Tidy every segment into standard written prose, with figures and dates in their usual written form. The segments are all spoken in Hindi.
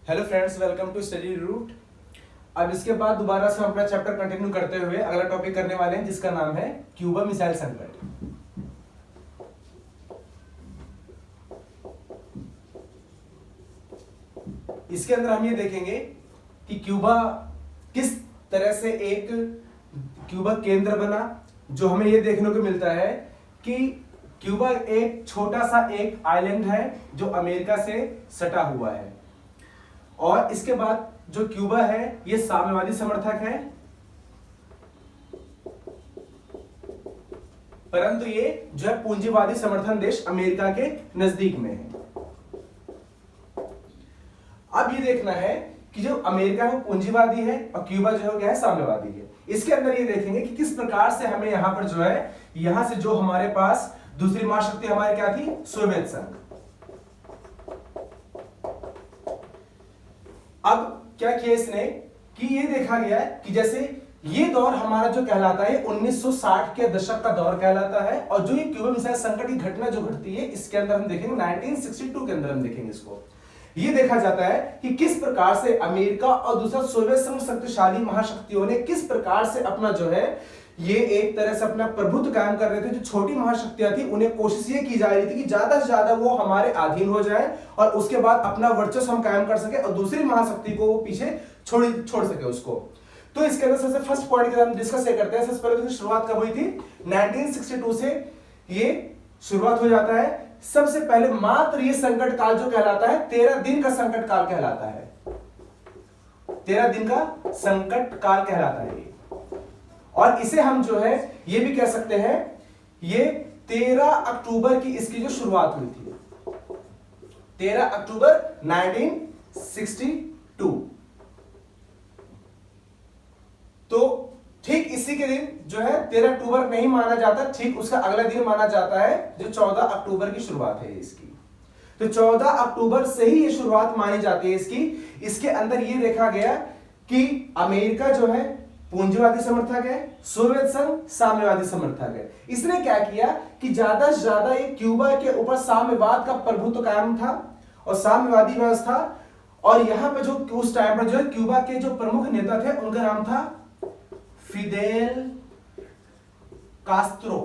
Hello friends, welcome to study route. अब इसके बाद दोबारा से हम अपना चैप्टर कंटिन्यू करते हुए अगला टॉपिक करने वाले हैं, जिसका नाम है क्यूबा मिसाइल संकट। इसके अंदर हम ये देखेंगे कि क्यूबा किस तरह से एक क्यूबा केंद्र बना। जो हमें ये देखने को मिलता है कि क्यूबा एक छोटा सा एक आइलैंड है जो अमेरिका से सटा हुआ है, और इसके बाद जो क्यूबा है ये साम्यवादी समर्थक है, परंतु ये जो है पूंजीवादी समर्थन देश अमेरिका के नजदीक में है। अब ये देखना है कि जो अमेरिका है वो पूंजीवादी है और क्यूबा जो है क्या है, साम्यवादी है। इसके अंदर ये देखेंगे कि किस प्रकार से हमें यहां पर जो है, यहां से जो हमारे पास दूसरी महाशक्ति हमारी क्या थी, सोवियत संघ। अब क्या किया इसने कि ये देखा गया कि जैसे ये दौर हमारा जो कहलाता है 1960 के दशक का दौर कहलाता है, और जो ये क्यूबा मिसाइल संकट की घटना जो घटती है इसके अंदर हम देखेंगे 1962 के अंदर हम देखेंगे इसको। ये देखा जाता है कि किस प्रकार से अमेरिका और दूसरा सोवियत संघ शक्तिशाली महाशक्तियों ने किस प्रकार से अपना जो है ये एक तरह से अपना प्रभुत्व कायम कर रहे थे। जो छोटी महाशक्तियां थी उन्हें कोशिश ये की जा रही थी कि ज्यादा से ज्यादा वो हमारे अधीन हो जाए और उसके बाद अपना वर्चस्व हम कायम कर सके और दूसरी महाशक्ति को वो पीछे छोड़ सके उसको। तो इसके अंदर सबसे फर्स्ट पॉइंट हम डिस्कस ये करते हैं। सबसे पहले तो शुरुआत कब हुई थी, 1962 से ये शुरुआत हो जाता है। सबसे पहले मात्र ये संकट काल जो कहलाता है 13 दिन का संकट काल कहलाता है, 13 दिन का संकट काल कहलाता है ये। और इसे हम जो है ये भी कह सकते हैं, ये 13 अक्टूबर की इसकी जो शुरुआत हुई थी, 13 अक्टूबर 1962। तो ठीक इसी के दिन जो है 13 अक्टूबर नहीं माना जाता, ठीक उसका अगला दिन माना जाता है जो 14 अक्टूबर की शुरुआत है इसकी। तो 14 अक्टूबर से ही ये शुरुआत मानी जाती है इसकी। इसके अंदर ये देखा गया कि अमेरिका जो है पूंजीवादी समर्थक है, सोवियत संघ साम्यवादी समर्थक है। इसने क्या किया कि ज्यादा से ज्यादा ये क्यूबा के ऊपर साम्यवाद का प्रभुत्व कायम था और साम्यवादी व्यवस्था। और यहां पे जो उस टाइम पर जो है क्यूबा के जो प्रमुख नेता थे उनका नाम था फिदेल कास्त्रो।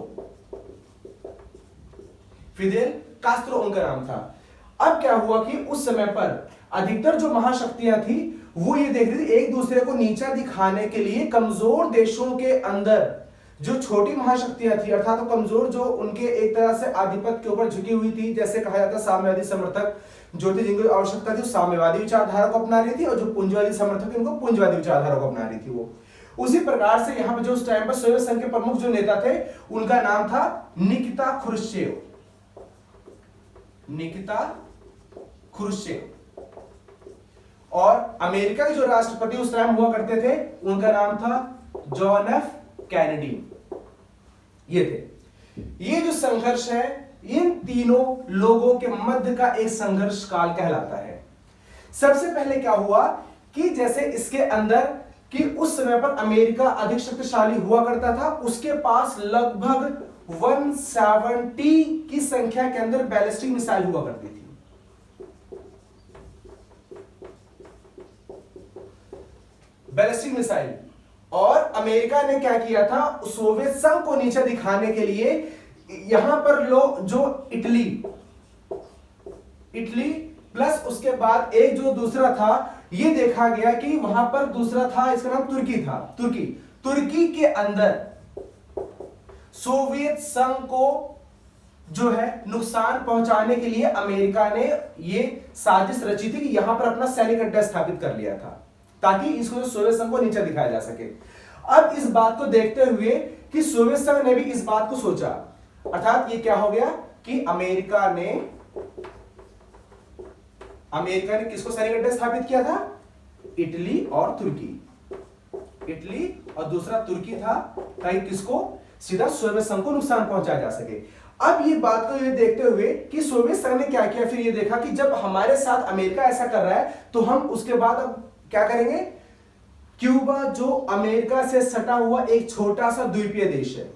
फिदेल कास्त्रो उनका नाम था। अब क्या हुआ कि उस समय पर अधिकतर जो महाशक्तियां थी वो ये देख रही थी एक दूसरे को नीचा दिखाने के लिए कमजोर देशों के अंदर जो छोटी महाशक्तियां थी, अर्थात तो कमजोर जो उनके एक तरह से आधिपत्य के ऊपर झुकी हुई थी, जैसे कहा जाता है साम्यवादी समर्थक जो थी जिनको आवश्यकता थी साम्यवादी विचारधारा को अपना रही थी, और जो पूंजीवादी समर्थक उनको पूंजीवादी विचारधारा को अपना रही थी वो। उसी प्रकार से यहां पर जो उस टाइम पर सोवियत संघ के प्रमुख जो नेता थे उनका नाम था निकिता क्रुश्चेव। निकिता क्रुश्चेव। और अमेरिका के जो राष्ट्रपति उस टाइम हुआ करते थे उनका नाम था जॉन एफ कैनेडी। ये थे। ये जो संघर्ष है इन तीनों लोगों के मध्य का एक संघर्ष काल कहलाता है। सबसे पहले क्या हुआ कि जैसे इसके अंदर कि उस समय पर अमेरिका अधिक शक्तिशाली हुआ करता था, उसके पास लगभग 170 की संख्या के अंदर बैलिस्टिक मिसाइल हुआ करती थी। Ballistic missile. और अमेरिका ने क्या किया था, सोवियत संघ को नीचे दिखाने के लिए यहां पर लोग जो इटली प्लस उसके बाद एक जो दूसरा था, ये देखा गया कि वहां पर दूसरा था, इसका नाम तुर्की था। तुर्की के अंदर सोवियत संघ को जो है नुकसान पहुंचाने के लिए अमेरिका ने ये साजिश रची थी कि यहां पर अपना सैनिक अड्डा स्थापित कर लिया था ताकि इसको सोवियत संघ को नीचे दिखाया जा सके। अब इस बात को देखते हुए कि सोवियत संघ ने भी इस बात को सोचा, अर्थात ये क्या हो गया कि अमेरिका ने किसको सैनिक अड्डा स्थापित किया था, इटली और तुर्की। इटली और दूसरा तुर्की था ताकि किसको, सीधा सोवियत संघ को नुकसान पहुंचाया जा सके। अब ये बात को ये देखते हुए कि सोवियत संघ ने क्या किया, फिर ये देखा कि जब हमारे साथ अमेरिका ऐसा कर रहा है तो हम उसके बाद अब क्या करेंगे। क्यूबा जो अमेरिका से सटा हुआ एक छोटा सा द्वीपीय देश है,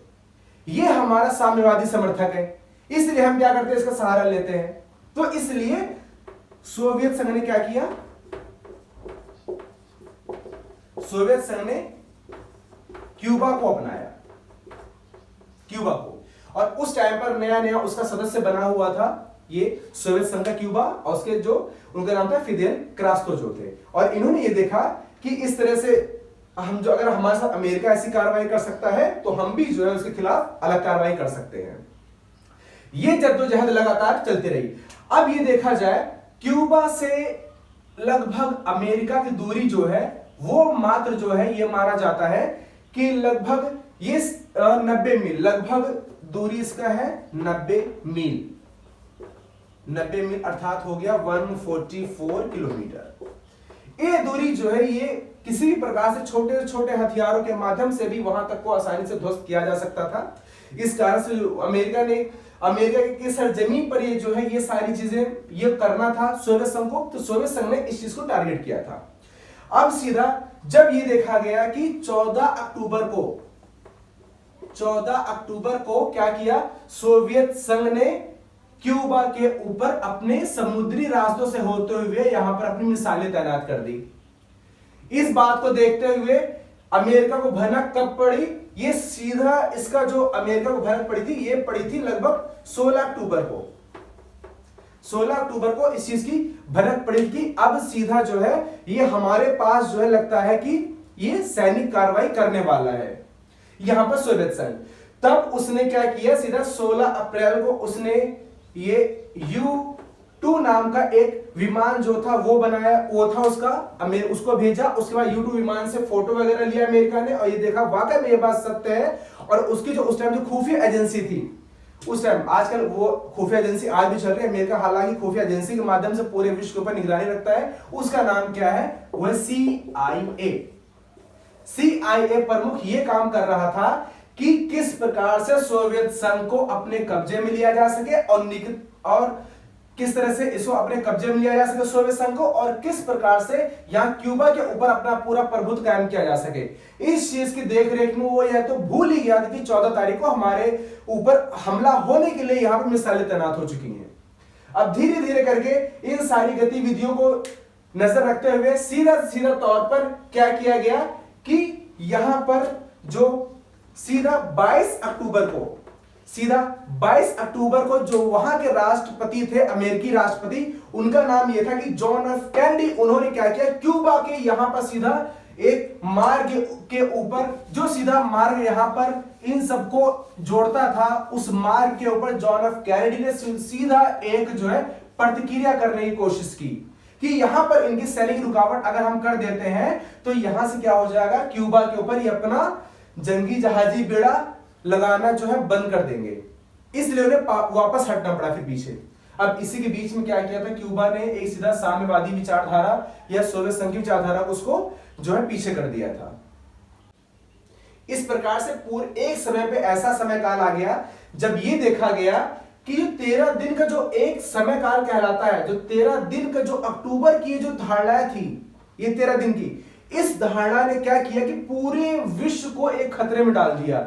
ये हमारा साम्यवादी समर्थक है, इसलिए हम क्या करते हैं, इसका सहारा लेते हैं। तो इसलिए सोवियत संघ ने क्या किया, सोवियत संघ ने क्यूबा को अपनाया, क्यूबा को। और उस टाइम पर नया नया उसका सदस्य बना हुआ था ये सोवियत संघ का क्यूबा, और उसके जो उनका नाम था फिदेल कास्ट्रो जो थे। और इन्होंने ये देखा कि इस तरह से हम जो अगर हमारे साथ अमेरिका ऐसी कार्रवाई कर सकता है तो हम भी जो है उसके खिलाफ अलग कार्रवाई कर सकते हैं। ये जद्दोजहद लगातार चलती रही। अब ये देखा जाए क्यूबा से लगभग अमेरिका की दूरी जो है वो मात्र जो है ये माना जाता है कि लगभग ये 90 मील लगभग दूरी इसका है, 90 मील, 90 मील अर्थात हो गया 144 किलोमीटर। ये दूरी जो है ये किसी भी प्रकार से छोटे छोटे हथियारों के माध्यम से भी वहां तक को आसानी से ध्वस्त किया जा सकता था। इस कारण से अमेरिका के सरजमीन पर ये जो है ये सारी चीजें ये करना था सोवियत संघ को, तो सोवियत संघ ने इस चीज को टारगेट किया था। अब सीधा जब ये देखा गया कि 14 अक्टूबर को क्या किया, सोवियत संघ ने क्यूबा के ऊपर अपने समुद्री रास्तों से होते हुए यहां पर अपनी मिसाइलें तैनात कर दी। इस बात को देखते हुए अमेरिका को भनक कब पड़ी, ये सीधा इसका जो अमेरिका को भनक पड़ी थी ये पड़ी थी लगभग 16 अक्टूबर को। 16 अक्टूबर को इस चीज की भनक पड़ी कि अब सीधा जो है ये हमारे पास जो है लगता है कि ये सैनिक कार्रवाई करने वाला है यहां पर सोवियत संघ। तब उसने क्या किया, सीधा 16 अप्रैल को उसने ये U-2 नाम का एक विमान जो था वो बनाया, वो था उसको भेजा। उसके बाद U-2 विमान से फोटो वगैरह लिया अमेरिका ने और ये देखा वाकई में ये बात सत्य है। और उसकी जो उस टाइम जो खुफिया एजेंसी थी उस टाइम, आजकल वो खुफिया एजेंसी आज भी चल रही है अमेरिका, हालांकि खुफिया एजेंसी के माध्यम से पूरे विश्व के ऊपर निगरानी रखता है, उसका नाम क्या है, वो है CIA। CIA प्रमुख ये काम कर रहा था कि किस प्रकार से सोवियत संघ को अपने कब्जे में लिया जा सके और किस तरह से इसको अपने कब्जे में लिया जा सके सोवियत संघ को, और किस प्रकार से यहां क्यूबा के ऊपर अपना पूरा प्रभुत्व कायम किया जा सके। इस चीज की देखरेख में वो यह तो भूल ही गया था कि 14 तारीख को हमारे ऊपर हमला होने के लिए यहां पर मिसाइलें तैनात हो चुकी हैं। अब धीरे धीरे करके इन सारी गतिविधियों को नजर रखते हुए सीधा सीधा तौर पर क्या किया गया कि यहां पर जो सीधा 22 अक्टूबर को जो वहां के राष्ट्रपति थे, अमेरिकी राष्ट्रपति, उनका नाम यह था कि जॉन एफ कैनेडी। उन्होंने क्या किया, क्यूबा के यहां पर सीधा एक मार्ग के ऊपर, जो सीधा मार्ग यहां पर इन सबको जोड़ता था, उस मार्ग के ऊपर जॉन एफ कैनेडी ने सीधा एक जो है प्रतिक्रिया करने की कोशिश की कि यहां पर इनकी सैनिक रुकावट अगर हम कर देते हैं तो यहां से क्या हो जाएगा, क्यूबा के ऊपर ये अपना जंगी जहाजी बेड़ा लगाना जो है बंद कर देंगे। इसलिए उन्हें वापस हटना पड़ा फिर पीछे। अब इसी के बीच में क्या किया था, क्यूबा ने एक सीधा साम्यवादी विचारधारा या सोवियत संघ की विचारधारा को उसको जो है पीछे कर दिया था। इस प्रकार से पूरे एक समय पे ऐसा समय काल आ गया जब ये देखा गया कि जो 13 दिन का जो एक समय काल कहलाता है, जो 13 दिन का जो अक्टूबर की जो धारणाएं थी, ये 13 दिन की, इस धारणा ने क्या किया कि पूरे विश्व को एक खतरे में डाल दिया।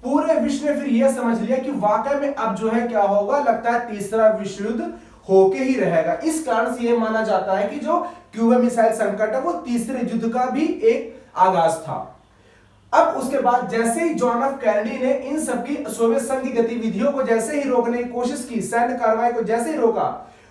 पूरे विश्व ने फिर यह समझ लिया कि वाकई में अब जो है क्या होगा, लगता है तीसरा विश्व युद्ध होके ही रहेगा। इस कारण से यह माना जाता है कि जो क्यूबा मिसाइल संकट है वो तीसरे युद्ध का भी एक आगाज था। अब उसके बाद जैसे ही जॉन एफ कैनेडी ने इन सबकी सोवियत संघ की गतिविधियों को जैसे ही रोकने की कोशिश की, सैन्य कार्रवाई को जैसे ही रोका,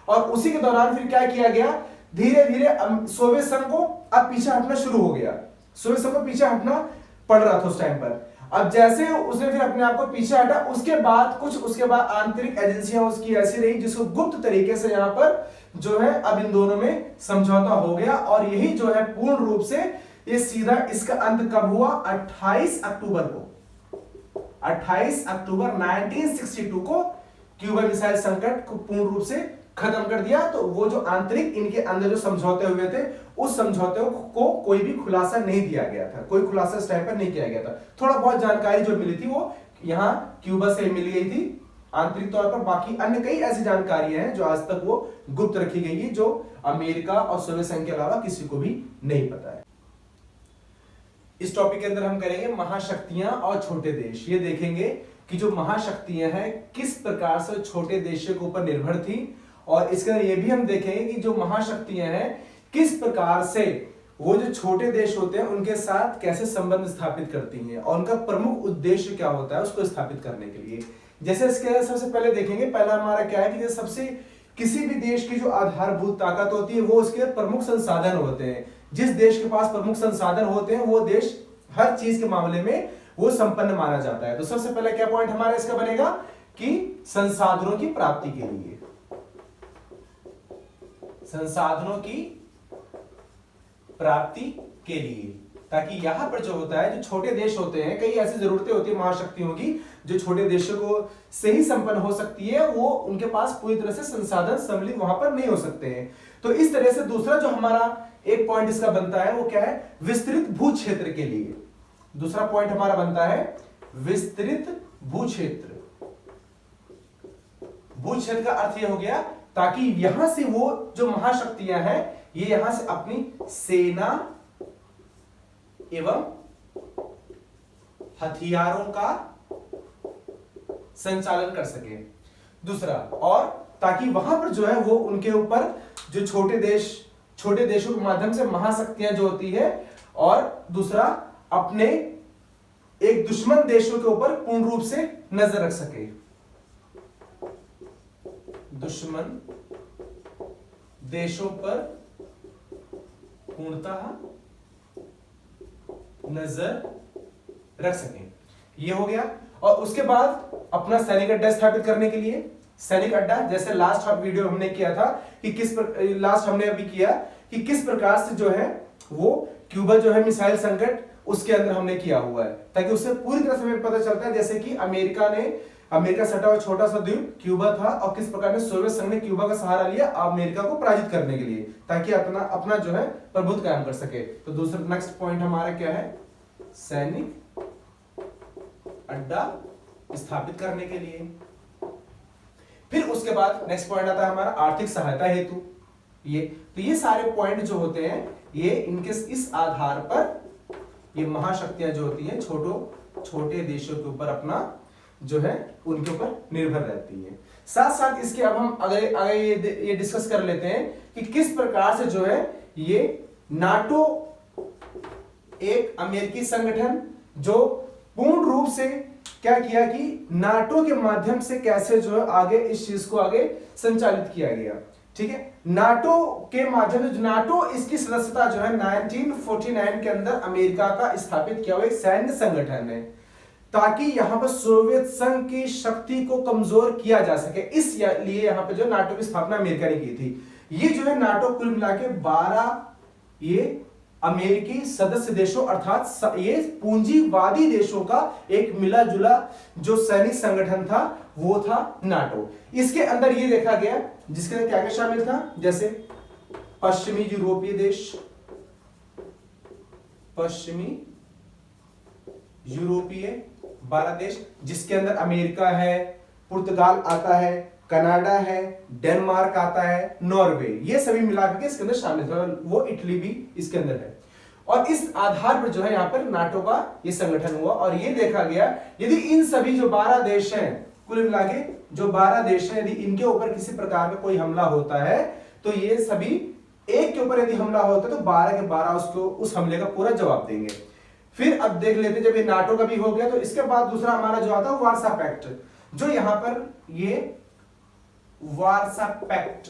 और उसी के दौरान फिर क्या किया गया, धीरे धीरे सोवियत संघ को अब पीछे हटना शुरू हो गया। सोवियत संघ को पीछे हटना पड़ रहा था उस टाइम पर। अब जैसे उसने फिर अपने आप को पीछे हटा, उसके बाद आंतरिक एजेंसियां उसकी ऐसी रही जिसको गुप्त तरीके से यहां पर जो है अब इन दोनों में समझौता हो गया। और यही जो है पूर्ण रूप से ये सीधा इसका अंत कब हुआ, 28 अक्टूबर को, 28 अक्टूबर 1962 को क्यूबा मिसाइल संकट को पूर्ण रूप से खत्म कर दिया। तो वो जो आंतरिक इनके अंदर जो समझौते हुए थे, उस समझौते को कोई भी खुलासा नहीं दिया गया था, कोई खुलासा इस टाइम पर नहीं किया गया था। थोड़ा बहुत जानकारी जो मिली थी वो यहां क्यूबा से मिल गई थी आंतरिक तौर पर, बाकी अन्य कई ऐसी जानकारियां हैं जो आज तक वो गुप्त रखी गई है, जो अमेरिका और सोवियत संघ के अलावा किसी को भी नहीं पता है। इस टॉपिक के अंदर हम करेंगे महाशक्तियां और छोटे देश। ये देखेंगे कि जो महाशक्तियां हैं किस प्रकार से छोटे देशों के ऊपर निर्भर थी, और इसके अंदर ये भी हम देखेंगे कि जो महाशक्तियां हैं किस प्रकार से वो जो छोटे देश होते हैं उनके साथ कैसे संबंध स्थापित करती हैं और उनका प्रमुख उद्देश्य क्या होता है उसको स्थापित करने के लिए। जैसे इसके सबसे पहले देखेंगे, पहला हमारा क्या है कि जैसे सबसे किसी भी देश की जो आधारभूत ताकत होती है वो उसके प्रमुख संसाधन होते हैं। जिस देश के पास प्रमुख संसाधन होते हैं वो देश हर चीज के मामले में वो संपन्न माना जाता है। तो सबसे पहले क्या पॉइंट हमारा इसका बनेगा कि संसाधनों की प्राप्ति के लिए, संसाधनों की प्राप्ति के लिए, ताकि यहां पर जो होता है, जो छोटे देश होते हैं, कई ऐसी जरूरतें होती है महाशक्तियों की जो छोटे देशों को से ही संपन्न हो सकती है, वो उनके पास पूरी तरह से संसाधन सम्मिलित वहां पर नहीं हो सकते हैं। तो इस तरह से दूसरा जो हमारा एक पॉइंट इसका बनता है वो क्या है, विस्तृत भू क्षेत्र के लिए। दूसरा पॉइंट हमारा बनता है विस्तृत भू क्षेत्र। भू क्षेत्र का अर्थ यह हो गया ताकि यहां से वो जो महाशक्तियां हैं ये यहां से अपनी सेना एवं हथियारों का संचालन कर सके। दूसरा, और ताकि वहां पर जो है वो उनके ऊपर जो छोटे देशों के माध्यम से महाशक्तियां जो होती है, और दूसरा अपने एक दुश्मन देशों के ऊपर पूर्ण रूप से नजर रख सके। दुश्मन देशों पर पूर्णतः नजर रख सकें, ये हो गया। और उसके बाद अपना सैनिक अड्डा स्थापित करने के लिए, सैनिक अड्डा जैसे लास्ट वीडियो हमने किया था कि लास्ट हमने अभी किया कि किस प्रकार से जो है वो क्यूबा जो है मिसाइल संकट उसके अंदर हमने किया हुआ है, ताकि उससे पूरी तरह से हमें पता चलता है जैसे कि अमेरिका सटा हुआ छोटा सा द्वीप क्यूबा था और किस प्रकार में सोवियत संघ ने क्यूबा का सहारा लिया अमेरिका को पराजित करने के लिए, ताकि अपना जो है प्रभुत्व कायम कर सके। तो दूसरा नेक्स्ट पॉइंट हमारा क्या है, सैनिक अड्डा स्थापित करने के लिए। फिर उसके बाद नेक्स्ट पॉइंट आता है हमारा आर्थिक सहायता हेतु। ये सारे पॉइंट जो होते हैं ये इनके इस आधार पर ये महाशक्तियां जो होती हैं छोटे देशों के ऊपर अपना जो है उनके ऊपर निर्भर रहती है। साथ साथ इसके अब हम अगर ये डिस्कस कर लेते हैं कि किस प्रकार से जो है ये नाटो एक अमेरिकी संगठन जो पूर्ण रूप से क्या किया कि नाटो के माध्यम से कैसे जो है आगे इस चीज को आगे संचालित किया गया। ठीक है, नाटो के माध्यम से नाटो इसकी सदस्यता जो है 1949 के अंदर अमेरिका का स्थापित किया हुआ एक सैन्य संगठन है, ताकि यहां पर सोवियत संघ की शक्ति को कमजोर किया जा सके। इसलिए यहां पर जो नाटो की स्थापना अमेरिका ने की थी। ये जो है नाटो कुल मिला के 12 ये अमेरिकी सदस्य देशों अर्थात ये पूंजीवादी देशों का एक मिला जुला जो सैनिक संगठन था वो था नाटो। इसके अंदर ये देखा गया जिसके अंदर क्या क्या शामिल था, जैसे पश्चिमी यूरोपीय देश, पश्चिमी यूरोपीय 12 देश जिसके अंदर अमेरिका है, पुर्तगाल आता है, कनाडा है, डेनमार्क आता है, नॉर्वे, ये सभी मिलाकर के इसके अंदर शामिल था। वो इटली भी इसके अंदर है। और इस आधार पर जो है यहां पर नाटो का ये संगठन हुआ और ये देखा गया यदि इन सभी जो 12 देश हैं कुल मिला के जो 12 देश हैं, यदि इनके ऊपर किसी प्रकार का कोई हमला होता है तो ये सभी एक के ऊपर यदि हमला होता है तो 12 के 12 उसको उस हमले का पूरा जवाब देंगे। फिर अब देख लेते जब ये नाटो का भी हो गया तो इसके बाद दूसरा हमारा जो आता है वार्सा पैक्ट, जो यहां पर ये वार्सा पैक्ट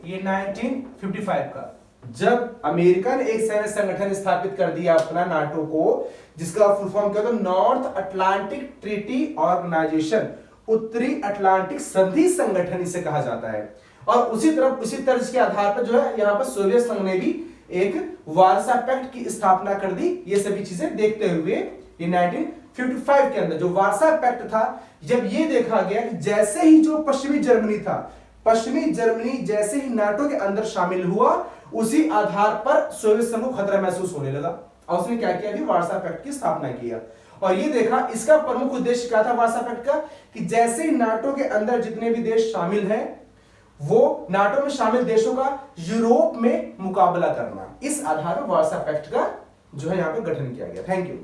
ये 1955 का, जब अमेरिका ने एक सैन्य संगठन स्थापित कर दिया अपना नाटो को, जिसका फुल फॉर्म क्या था, नॉर्थ अटलांटिक ट्रीटी ऑर्गेनाइजेशन, उत्तरी अटलांटिक संधि संगठन इसे कहा जाता है। और उसी तर्ज के आधार पर जो है यहां पर सोवियत संघ ने भी एक वार्सा पैक्ट की स्थापना कर दी। ये सभी चीजें देखते हुए ये 1955 के अंदर जो वार्सा पैक्ट था, जब ये देखा गया कि जैसे ही जो पश्चिमी जर्मनी जैसे ही नाटो के अंदर शामिल हुआ, उसी आधार पर सोवियत संघ को खतरा महसूस होने लगा और उसने क्या किया कि वार्सा पैक्ट की स्थापना किया। और ये देखा इसका प्रमुख उद्देश्य क्या था वार्सा पैक्ट का, कि जैसे ही नाटो के अंदर जितने भी देश शामिल हैं वो नाटो में शामिल देशों का यूरोप में मुकाबला करना। इस आधार पर वार्सा पैक्ट का जो है यहां पर गठन किया गया। Thank you.